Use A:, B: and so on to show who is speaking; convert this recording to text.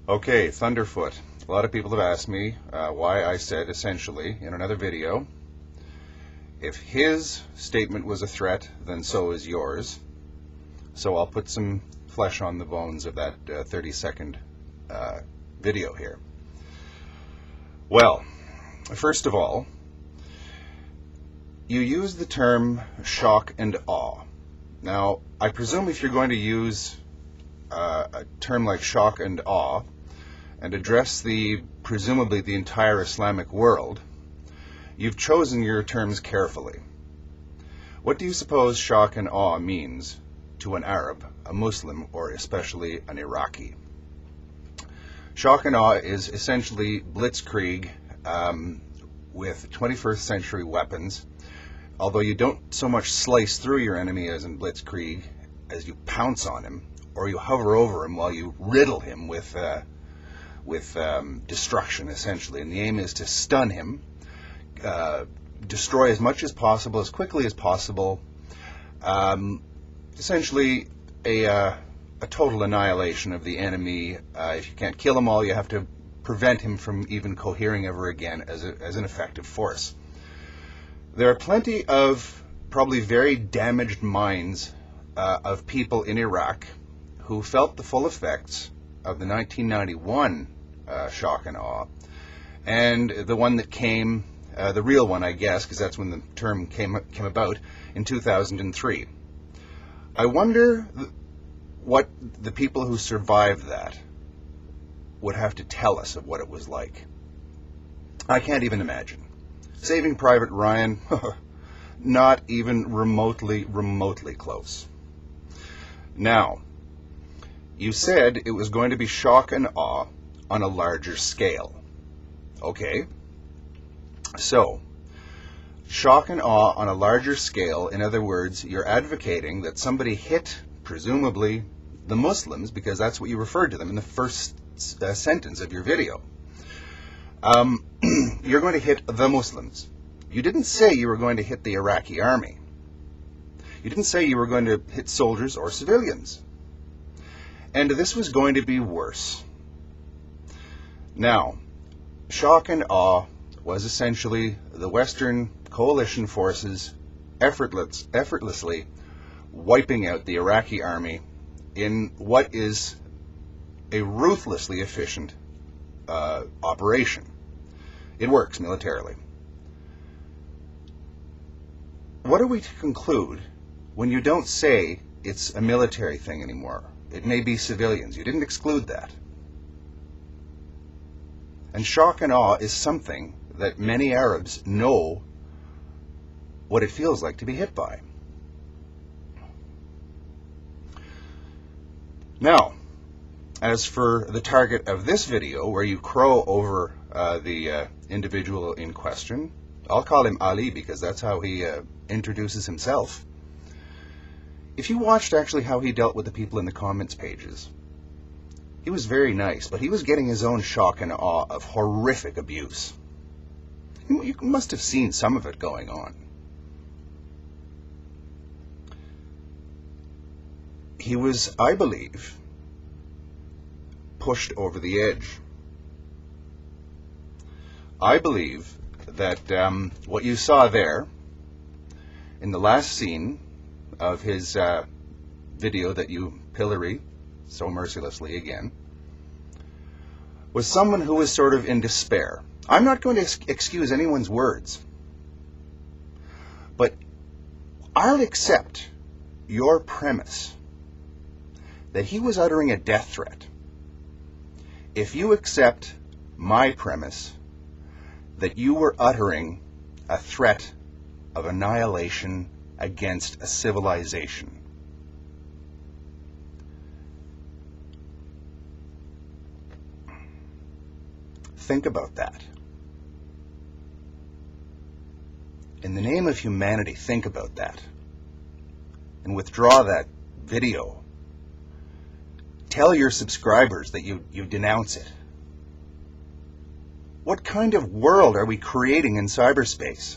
A: Okay, Thunderfoot. A lot of people have asked me why I said essentially in another video, if his statement was a threat, then so is yours. So I'll put some flesh on the bones of that 30-second video here. Well, first of all, you use the term shock and awe. Now, I presume if you're going to use a term like shock and awe and address presumably the entire Islamic world, you've chosen your terms carefully. What do you suppose shock and awe means to an Arab, a Muslim, or especially an Iraqi? Shock and awe is essentially blitzkrieg with 21st century weapons, although you don't so much slice through your enemy as in blitzkrieg as you pounce on him, or you hover over him while you riddle him with destruction, essentially. And the aim is to stun him, destroy as much as possible, as quickly as possible, essentially a total annihilation of the enemy. If you can't kill them all, you have to prevent him from even cohering ever again as an effective force. There are plenty of probably very damaged minds of people in Iraq who felt the full effects of the 1991 shock and awe, and the one that came, the real one, I guess, because that's when the term came about, in 2003. I wonder what the people who survived that would have to tell us of what it was like. I can't even imagine. Saving Private Ryan, not even remotely close. Now, you said it was going to be shock and awe on a larger scale. Okay. So, shock and awe on a larger scale, in other words, you're advocating that somebody hit, presumably, the Muslims, because that's what you referred to them in the first sentence of your video. You're going to hit the Muslims. You didn't say you were going to hit the Iraqi army. You didn't say you were going to hit soldiers or civilians. And this was going to be worse. Now, shock and awe was essentially the Western coalition forces effortlessly wiping out the Iraqi army in what is a ruthlessly efficient operation. It works militarily. What are we to conclude when you don't say it's a military thing anymore? It may be civilians. You didn't exclude that. And shock and awe is something that many Arabs know what it feels like to be hit by. Now, as for the target of this video, where you crow over the individual in question, I'll call him Ali because that's how he introduces himself. If you watched actually how he dealt with the people in the comments pages, he was very nice, but he was getting his own shock and awe of horrific abuse. You must have seen some of it going on. He was, I believe, pushed over the edge. I believe that what you saw there in the last scene of his video that you pillory so mercilessly again was someone who was sort of in despair. I'm not going to excuse anyone's words, but I'll accept your premise that he was uttering a death threat if you accept my premise that you were uttering a threat of annihilation against a civilization. Think about that. In the name of humanity, think about that. And withdraw that video. Tell your subscribers that you denounce it. What kind of world are we creating in cyberspace?